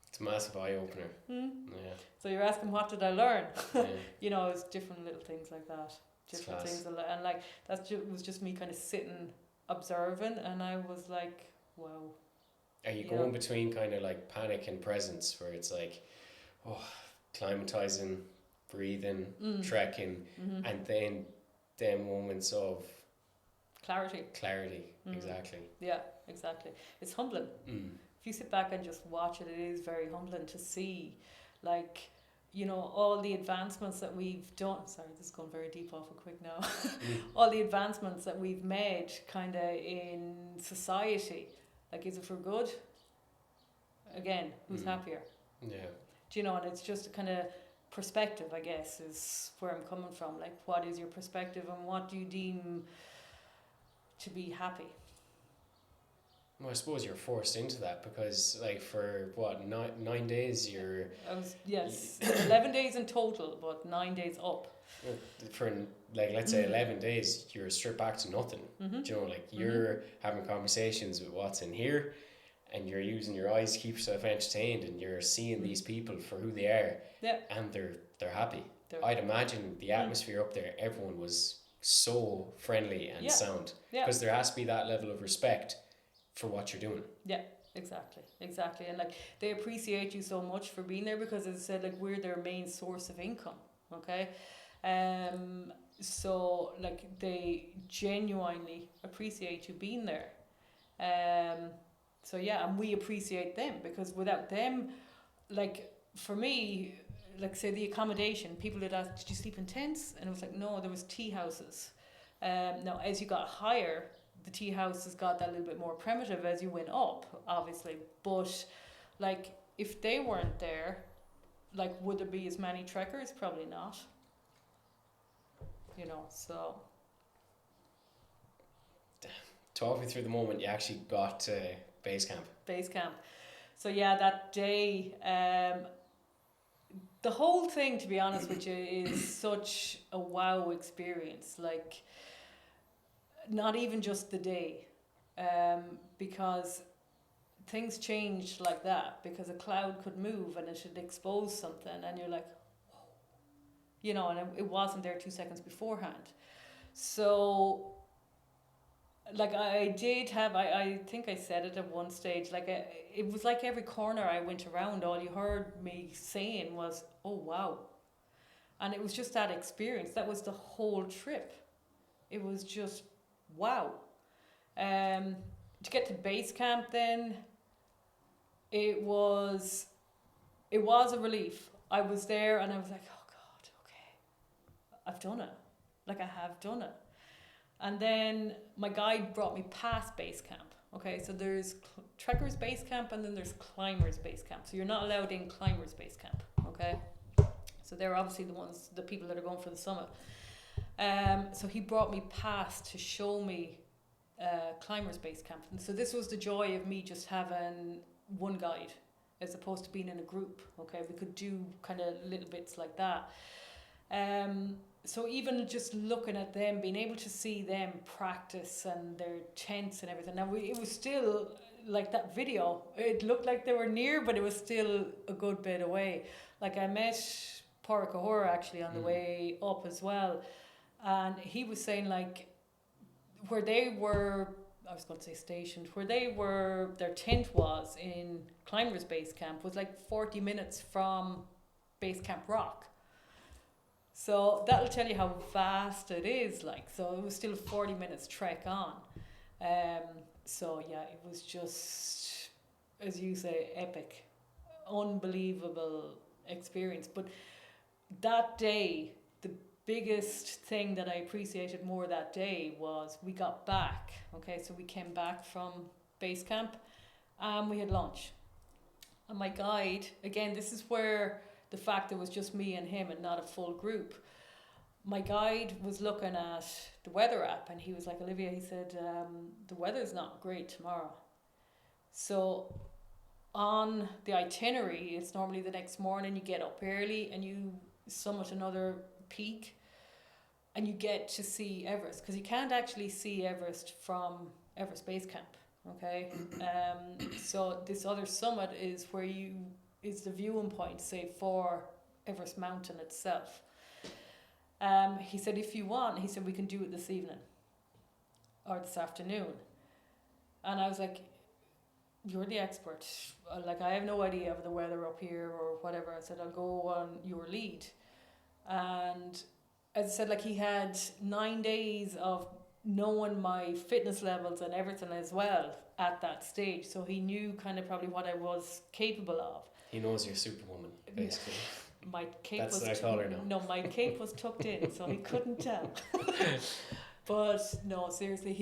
It's a massive eye-opener. Yeah. So So you're asking, what did I learn? yeah. It's different little things like that. Different things, and like was just me kind of sitting, observing, and I was like, wow. Are you Yeah. going between kind of like panic and presence, where it's like, oh, climatizing, breathing, trekking, and then moments of Clarity. clarity? Exactly. Yeah, exactly. It's humbling. If you sit back and just watch it, it is very humbling to see, like, you know, all the advancements that we've done. Sorry, this is going very deep off a quick now. All the advancements that we've made kind of in society. Like, is it for good? Again, who's happier? Yeah. Do you know, and it's just a kind of perspective, I guess, is where I'm coming from. Like, what is your perspective and what do you deem to be happy? Well, I suppose you're forced into that because, like, for what, 9 days, you're. I was, yes, 11 days in total, but 9 days up. For, like, let's say 11 days, you're stripped back to nothing. Do you know, like, you're having conversations with what's in here, and you're using your eyes to keep yourself entertained, and you're seeing these people for who they are, Yeah. and they're happy. I'd imagine the atmosphere up there, everyone was so friendly and sound, because there has to be that level of respect for what you're doing. Yeah, exactly, and like they appreciate you so much for being there because, as I said, like we're their main source of income. Okay, so like they genuinely appreciate you being there. So yeah, and we appreciate them because without them, like for me, like say the accommodation, people would ask, did you sleep in tents? And it was like, no, there was tea houses. Now as you got higher, the tea houses got that little bit more primitive as you went up, obviously. But like if they weren't there, like would there be as many trekkers? Probably not. You know, so. Talk me through the moment you actually got to base camp. Base camp. So yeah, that day, the whole thing, to be honest with you, is such a wow experience. Like, not even just the day, because things changed like that. Because a cloud could move and it should expose something, and you're like, whoa. You know, and it wasn't there 2 seconds beforehand. So like I did have, I think I said it at one stage, like it was like every corner I went around, all you heard me saying was, oh wow. And it was just that experience, that was the whole trip. It was just wow. To get to base camp then, it was a relief. I was there and I was like, oh God, okay, I've done it. Like I have done it. And then my guide brought me past base camp. Okay, so there's trekkers base camp and then there's climbers base camp. So you're not allowed in climbers base camp. Okay, so they're obviously the people that are going for the summit. So he brought me past to show me climbers base camp. And so this was the joy of me just having one guide as opposed to being in a group. Okay, we could do kind of little bits like that. So even just looking at them, being able to see them practice and their tents and everything. Now it was still like that video. It looked like they were near, but it was still a good bit away. Like I met Poracahora actually on the way up as well, and he was saying like where they were, I was going to say stationed, where they were, their tent was in Climbers Base Camp was like 40 minutes from Base Camp Rock. So that'll tell you how vast it is, like. So it was still a 40 minutes trek on. So yeah, it was just, as you say, epic, unbelievable experience. But that day, the biggest thing that I appreciated more that day was we got back. Okay, so we came back from base camp and we had lunch. And my guide, again, this is where the fact it was just me and him and not a full group. My guide was looking at the weather app and he was like, Olivia, he said, the weather's not great tomorrow. So on the itinerary, it's normally the next morning, you get up early and you summit another peak and you get to see Everest, because you can't actually see Everest from Everest Base Camp. Okay, so this other summit is where is the viewing point, say, for Everest Mountain itself. He said, if you want, he said, we can do it this evening or this afternoon. And I was like, you're the expert. Like, I have no idea of the weather up here or whatever. I said, I'll go on your lead. And as I said, like, he had 9 days of knowing my fitness levels and everything as well at that stage. So he knew kind of probably what I was capable of. He knows you're Superwoman, basically. My cape That's was what I call her now. No, my cape was tucked in, so he couldn't tell. But no, seriously,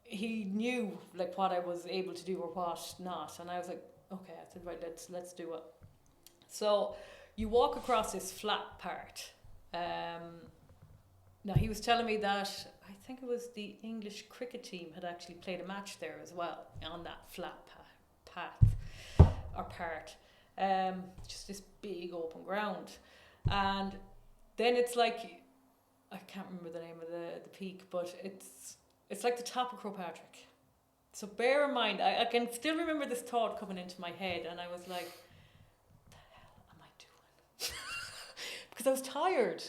he knew like what I was able to do or what not, and I was like, okay. I said, right, let's do it. So you walk across this flat part. Now he was telling me that I think it was the English cricket team had actually played a match there as well on that flat path or part. Just this big open ground, and then it's like, I can't remember the name of the peak, but it's like the top of Croagh. So bear in mind, I can still remember this thought coming into my head, and I was like, what the hell am I doing? Because I was tired.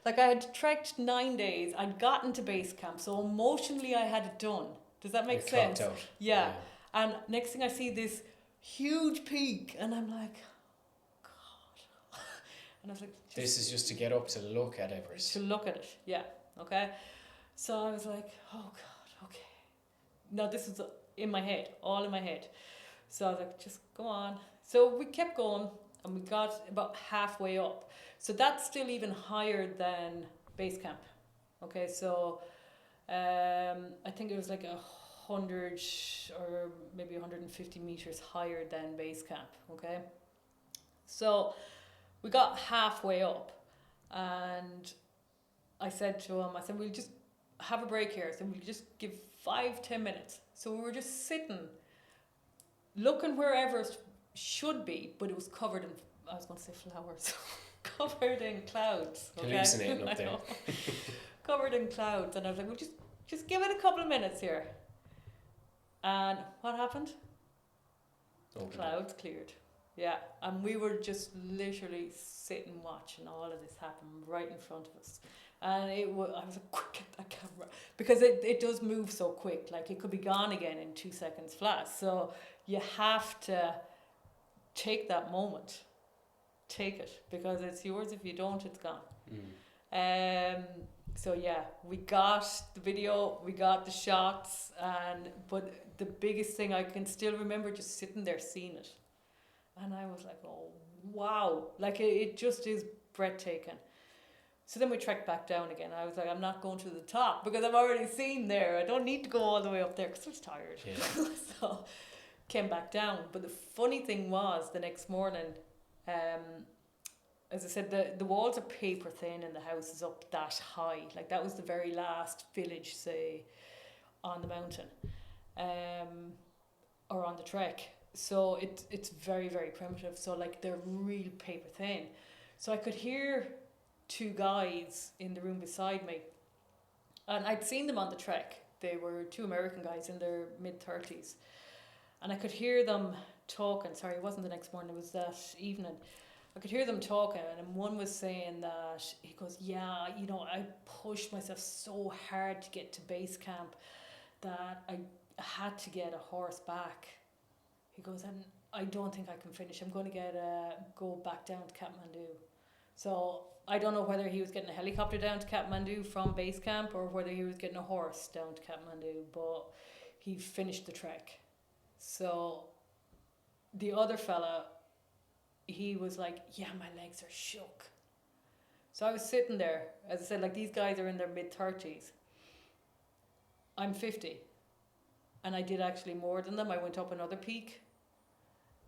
Like, I had trekked 9 days, I'd gotten to base camp, so emotionally I had it done. Does that make sense? Out. Yeah. And next thing I see this huge peak, and I'm like, oh God. And I was like, this is just to get up to look at Everest. To look at it, yeah, okay. So I was like, oh God, okay. Now this is in my head, all in my head. So I was like, just go on. So we kept going, and we got about halfway up. So that's still even higher than base camp. Okay, so I think it was like 100 or maybe 150 meters higher than base camp. Okay, so we got halfway up, and I said to him, I said, we'll just have a break here. I said, we'll just give 5-10 minutes. So we were just sitting, looking where Everest should be, but it was covered in, I was going to say flowers, covered in clouds. Okay? Hallucinating up there. Covered in clouds. And I was like, well, just give it a couple of minutes here. And what happened? Clouds cleared. Yeah, and we were just literally sitting watching all of this happen right in front of us. And I was like, quick, get that camera. Because it does move so quick. Like, it could be gone again in 2 seconds flat. So you have to take that moment. Take it. Because it's yours. If you don't, it's gone. So yeah, we got the video, we got the shots, but the biggest thing I can still remember, just sitting there seeing it. And I was like, oh, wow. Like, it just is breathtaking. So then we trekked back down again. I was like, I'm not going to the top because I've already seen there. I don't need to go all the way up there because I was tired. Yeah. So came back down. But the funny thing was, the next morning, as I said, the walls are paper thin and the house is up that high. Like, that was the very last village, say, on the mountain or on the trek. So it's very, very primitive. So, like, they're real paper thin. So I could hear 2 guys in the room beside me. And I'd seen them on the trek. They were 2 American guys in their mid-30s. And I could hear them talking. Sorry, it wasn't the next morning. It was that evening. I could hear them talking. And one was saying that, he goes, yeah, you know, I pushed myself so hard to get to base camp that I had to get a horse back. He goes, and I don't think I can finish. I'm going to go back down to Kathmandu. So I don't know whether he was getting a helicopter down to Kathmandu from base camp or whether he was getting a horse down to Kathmandu, but he finished the trek. So the other fella, he was like, yeah, my legs are shook. So I was sitting there, as I said, like, these guys are in their mid-30s. I'm 50. And I did actually more than them. I went up another peak.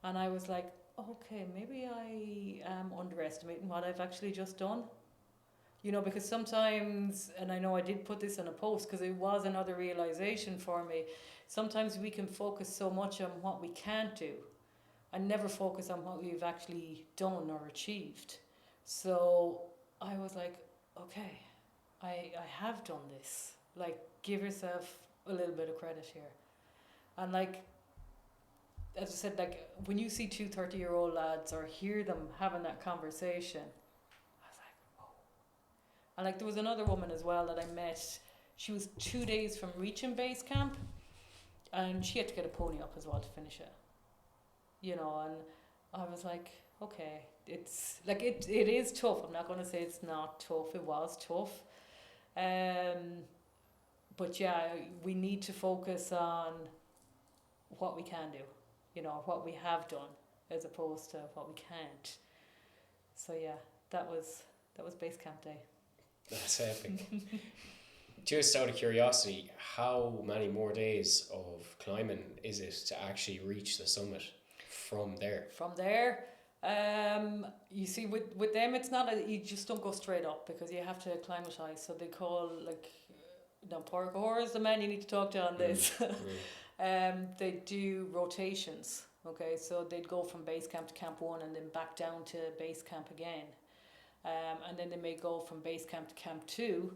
And I was like, okay, maybe I am underestimating what I've actually just done. You know, because sometimes, and I know I did put this in a post because it was another realization for me, sometimes we can focus so much on what we can't do and never focus on what we've actually done or achieved. So I was like, okay, I have done this. Like, give yourself a little bit of credit here. And like, as I said, like, when you see 2 30-year-old lads or hear them having that conversation, I was like, whoa. And like, there was another woman as well that I met. She was 2 days from reaching base camp, and she had to get a pony up as well to finish it, you know, and I was like, okay, it's like it is tough. I'm not going to say it's not tough. It was tough. But yeah, we need to focus on what we can do, you know, what we have done, as opposed to what we can't. So yeah, that was base camp day. That's epic. Just out of curiosity, how many more days of climbing is it to actually reach the summit from there? From there, you see, with them, it's not you just don't go straight up, because you have to acclimatise. So they call, like, now Porcor is the man you need to talk to on this. They do rotations. Okay, so they'd go from base camp to camp 1 and then back down to base camp again. And then they may go from base camp to camp 2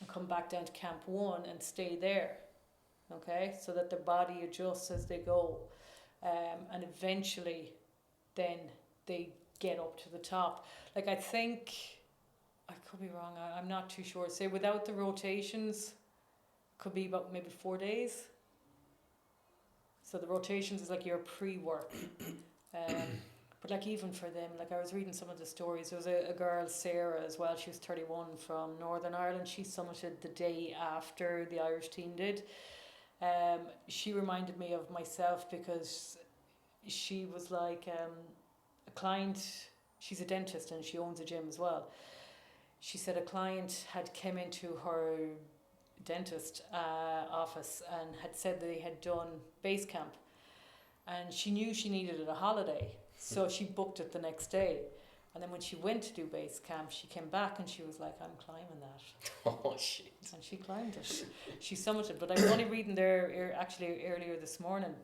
and come back down to camp 1 and stay there. Okay, so that their body adjusts as they go. And eventually then they get up to the top. Like, I think, I could be wrong, I'm not too sure. Say without the rotations, could be about maybe 4 days. So the rotations is like your pre-work. But like, even for them, like, I was reading some of the stories. There was a girl, Sarah, as well. She was 31 from Northern Ireland. She summited the day after the Irish team did. She reminded me of myself, because she was like a client. She's a dentist and she owns a gym as well. She said a client had come into her dentist office and had said that they had done base camp, and she knew she needed a holiday, so she booked it the next day. And then when she went to do base camp, she came back and she was like, I'm climbing that. Oh shit. And she climbed it. She summited. But I was only reading there actually earlier this morning.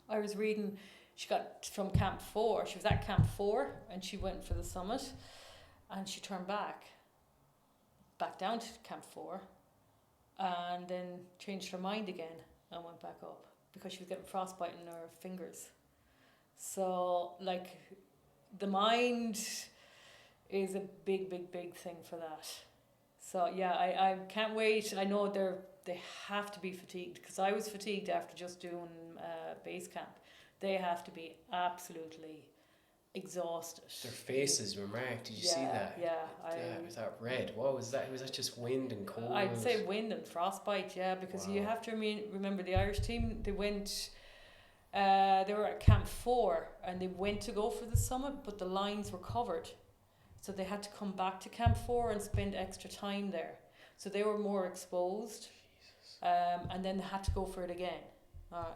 I was reading, she got from camp 4. She was at camp 4 and she went for the summit, and she turned back down to camp 4, and then changed her mind again and went back up, because she was getting frostbite in her fingers. So, like, the mind is a big thing for that. So yeah, I can't wait. I know they have to be fatigued, because I was fatigued after just doing base camp. They have to be absolutely exhausted. Their faces were marked. Did you see that? Yeah. Was that red? What was that? Was that just wind and cold? I'd say wind and frostbite, yeah, because you have to remember the Irish team, they went, they were at camp 4 and they went to go for the summit, but the lines were covered. So they had to come back to camp 4 and spend extra time there. So they were more exposed. And then they had to go for it again.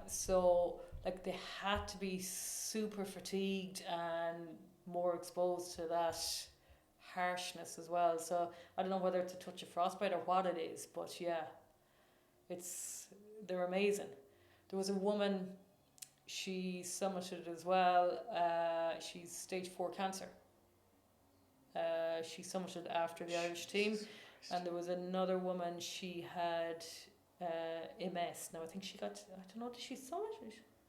So, like, they had to be super fatigued and more exposed to that harshness as well. So I don't know whether it's a touch of frostbite or what it is, but yeah, they're amazing. There was a woman, she summited as well. She's stage 4 cancer. She summited after the Irish team. And there was another woman, she had MS. Now I think she got, I don't know, did she summit?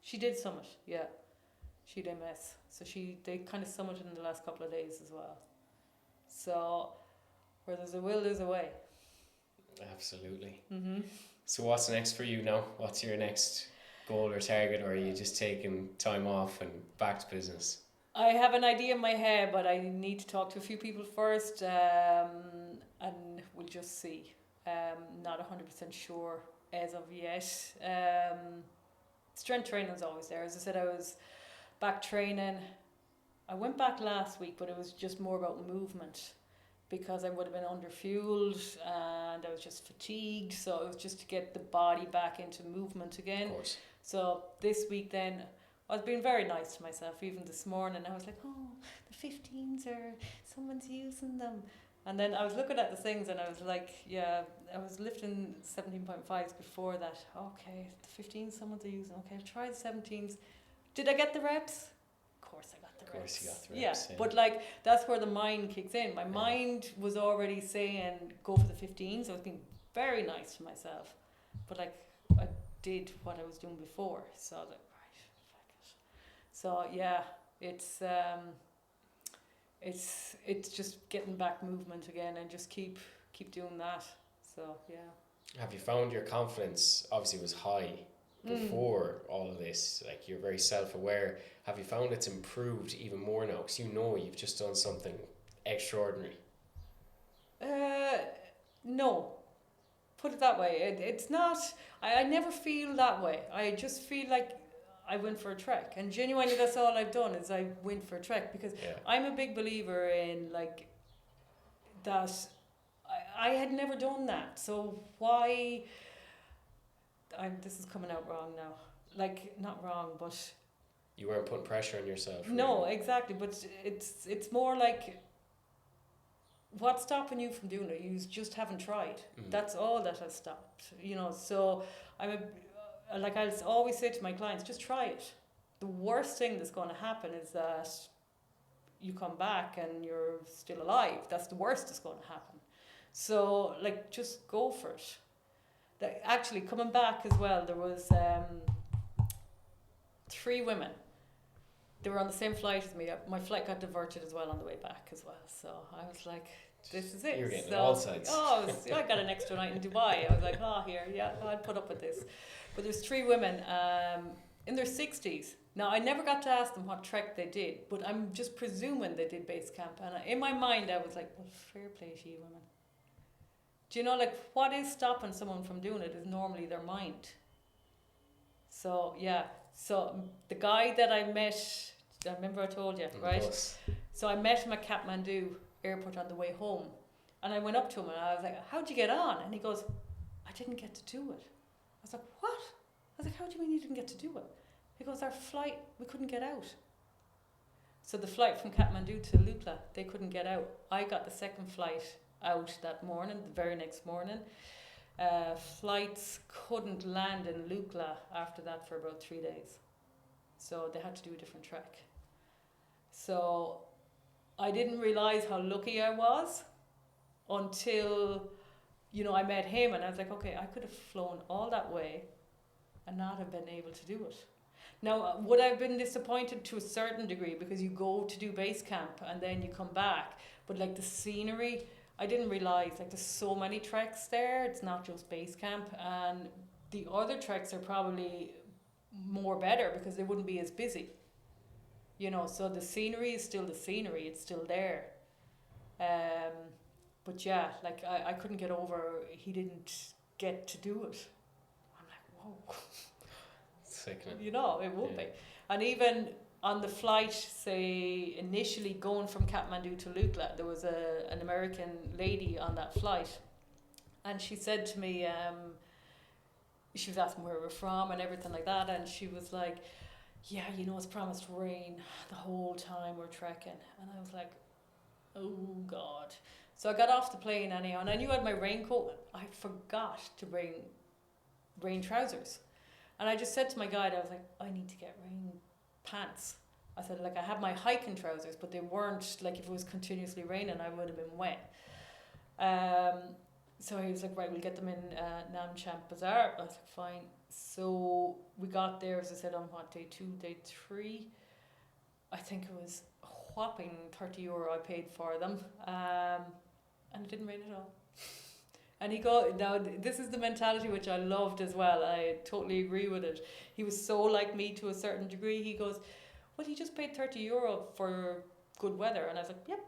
She did summit, yeah. She had MS. So they kind of summited in the last couple of days as well. So where there's a will, there's a way. Absolutely. Mm-hmm. So what's next for you now? What's your next goal or target, or are you just taking time off and back to business? I have an idea in my head, but I need to talk to a few people first, and we'll just see. Not 100% sure as of yet. Strength training is always there. As I said, I was back training. I went back last week, but it was just more about movement, because I would have been under-fueled and I was just fatigued. So it was just to get the body back into movement again. Of course. So this week then, I was being very nice to myself. Even this morning, I was like, oh, the 15s someone's using them. And then I was looking at the things and I was like, yeah, I was lifting 17.5s before that. Okay, the 15s someone's using. Okay, I'll try the 17s. Did I get the reps? Of course I got the reps. Of course you got the reps. Yeah, but like, that's where the mind kicks in. My mind was already saying, go for the 15s. I was being very nice to myself. But like, I did what I was doing before. So I was like, right, fuck it. So yeah, it's just getting back movement again and just keep doing that. So yeah. Have you found your confidence obviously was high before all of this? Like, you're very self-aware. Have you found it's improved even more now? Because you know you've just done something extraordinary. No. Put it that way. It's not, I never feel that way. I just feel like I went for a trek. And genuinely, that's all I've done is I went for a trek. Because I'm a big believer in, like, that I had never done that. So why, this is coming out wrong now. Like, not wrong, but... You weren't putting pressure on yourself. No, really. exactly. But it's more like... What's stopping you from doing it? You just haven't tried. That's all that has stopped. You know, so like I always say to my clients, just try it. The worst thing that's going to happen is that you come back and you're still alive. That's the worst that's going to happen. So, like, just go for it. Actually, coming back as well, there was 3 women. They were on the same flight as me. My flight got diverted as well on the way back as well. So I was like, this is it. You're getting so, all sides. I got an extra night in Dubai. I was like, I'd put up with this. But there's 3 women in their 60s. Now, I never got to ask them what trek they did, but I'm just presuming they did base camp. And in my mind, I was like, well, fair play to you women. Do you know, like, what is stopping someone from doing it is normally their mind. So, yeah. So the guy that I met, I remember I told you, right? So I met him at Kathmandu airport on the way home. And I went up to him and I was like, how'd you get on? And he goes, I didn't get to do it. I was like, what? I was like, how do you mean you didn't get to do it? He goes, our flight, we couldn't get out. So the flight from Kathmandu to Lukla, they couldn't get out. I got the second flight out that morning, the very next morning. Flights couldn't land in Lukla after that for about 3 days. So they had to do a different trek. So I didn't realise how lucky I was until, you know, I met him and I was like, okay, I could have flown all that way and not have been able to do it. Now, would I have been disappointed to a certain degree because you go to do base camp and then you come back, but like the scenery, I didn't realise, like, there's so many treks there. It's not just base camp, and the other treks are probably more better because they wouldn't be as busy. You know, so the scenery is still the scenery. It's still there. But yeah, like I couldn't get over he didn't get to do it. I'm like, whoa. Sickening. You know, it would be. And even on the flight, say, initially going from Kathmandu to Lukla, there was an American lady on that flight. And she said to me, she was asking where we're from and everything like that. And she was like, yeah, you know, it's promised rain the whole time we're trekking. And I was like, oh, God. So I got off the plane anyhow. And I knew I had my raincoat. I forgot to bring rain trousers. And I just said to my guide, I was like, I need to get rain pants. I said, like, I have my hiking trousers, but they weren't, like, if it was continuously raining, I would have been wet. So he was like, right, we'll get them in Namchamp Bazaar. I was like, fine. So we got there, as I said, on what, day 2, day 3? I think it was a whopping €30 I paid for them. And it didn't rain at all. And now this is the mentality which I loved as well. I totally agree with it. He was so like me to a certain degree. He goes, well, he just paid €30 for good weather. And I was like, yep.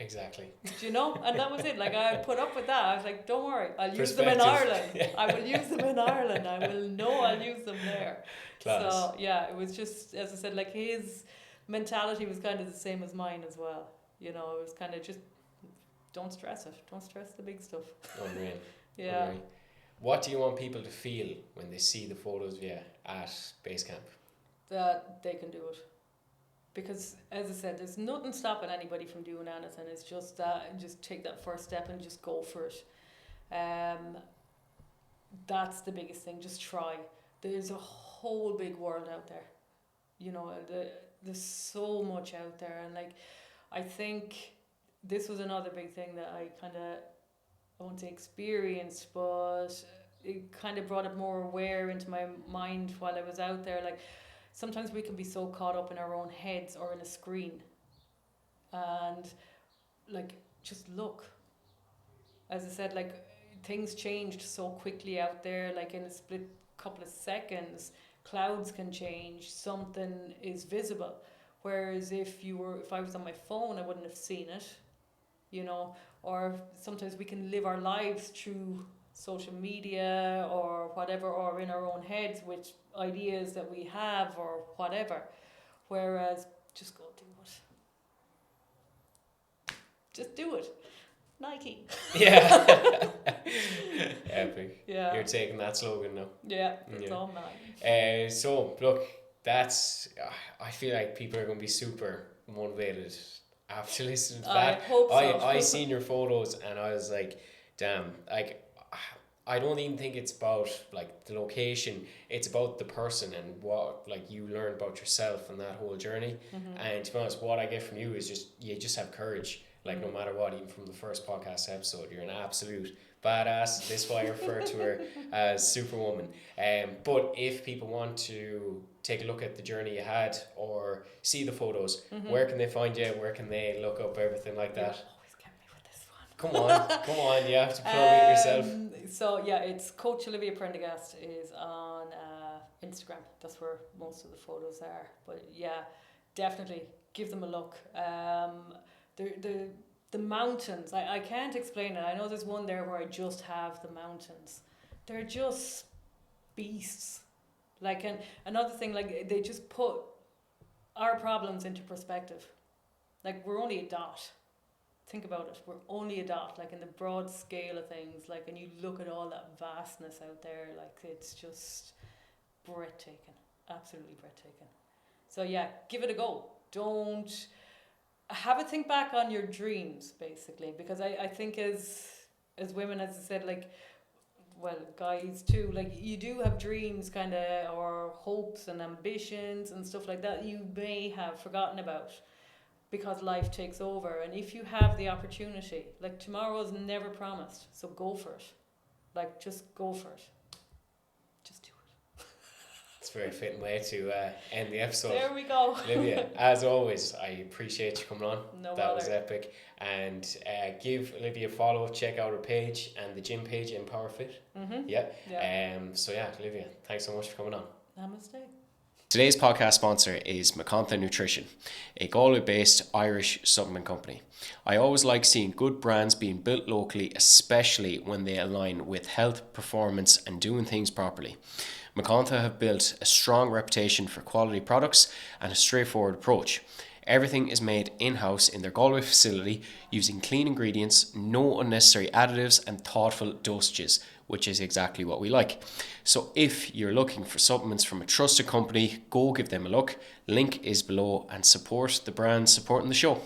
Exactly. Do you know? And that was it. Like, I put up with that. I was like, don't worry, I'll use them in Ireland. I will use them in Ireland. I'll use them there. Class. So, yeah, it was just, as I said, like, his mentality was kind of the same as mine as well. You know, it was kind of just, don't stress it. Don't stress the big stuff. Unreal. Yeah. Unreal. What do you want people to feel when they see the photos of you at base camp? That they can do it. Because, as I said, there's nothing stopping anybody from doing anything. It's just just take that first step and just go for it. That's the biggest thing. Just try. There's a whole big world out there. You know, there's so much out there. And, like, I think this was another big thing that I kind of, I won't say experienced, but it kind of brought it more aware into my mind while I was out there. Like, sometimes we can be so caught up in our own heads or in a screen. And, like, just look. As I said, like, things changed so quickly out there. Like, in a split couple of seconds, clouds can change, something is visible. Whereas if I was on my phone, I wouldn't have seen it, you know. Or sometimes we can live our lives through social media or whatever, or in our own heads with ideas that we have or whatever. Whereas just go do it. Just do it. Nike. Yeah. Epic. Yeah. You're taking that slogan now. Yeah, it's all mine. So look, that's I feel like people are going to be super motivated after listening to that. I hope so. I seen your photos and I was like, damn, like I don't even think it's about like the location, it's about the person and what like you learn about yourself and that whole journey. And to be honest, what I get from you is you just have courage, like no matter what. Even from the first podcast episode, you're an absolute badass. This is why I refer to her as Superwoman. But if people want to take a look at the journey you had or see the photos, where can they find you? Where can they look up everything like that? Always get me with this one. Come on, you have to plug it yourself. So yeah, it's Coach Olivia Prendergast is on Instagram. That's where most of the photos are. But yeah, definitely give them a look. The mountains, I can't explain it. I know there's one there where I just have the mountains. They're just beasts. Like, and another thing, like they just put our problems into perspective. Like, we're only a dot. Think about it. We're only a dot, like in the broad scale of things. Like, and you look at all that vastness out there, like it's just breathtaking. Absolutely breathtaking. So yeah, give it a go. Don't have a think back on your dreams, basically, because I think as women, as I said, like, well, guys too, like you do have dreams kind of, or hopes and ambitions and stuff like that you may have forgotten about because life takes over. And if you have the opportunity, like tomorrow is never promised, so go for it. Like, just go for it. Just do it. It's a very fitting way to end the episode. There we go. Olivia, as always, I appreciate you coming on. No that bother. was epic. And give Olivia a follow, check out her page and the gym page, EmpowerFit. Yeah. So yeah, Olivia, thanks so much for coming on. Namaste. Today's podcast sponsor is Macantha Nutrition, a Galway-based Irish supplement company. I always like seeing good brands being built locally, especially when they align with health, performance and doing things properly. Macantha have built a strong reputation for quality products and a straightforward approach. Everything is made in-house in their Galway facility using clean ingredients, no unnecessary additives and thoughtful dosages, which is exactly what we like. So if you're looking for supplements from a trusted company, go give them a look. Link is below, and support the brand supporting the show.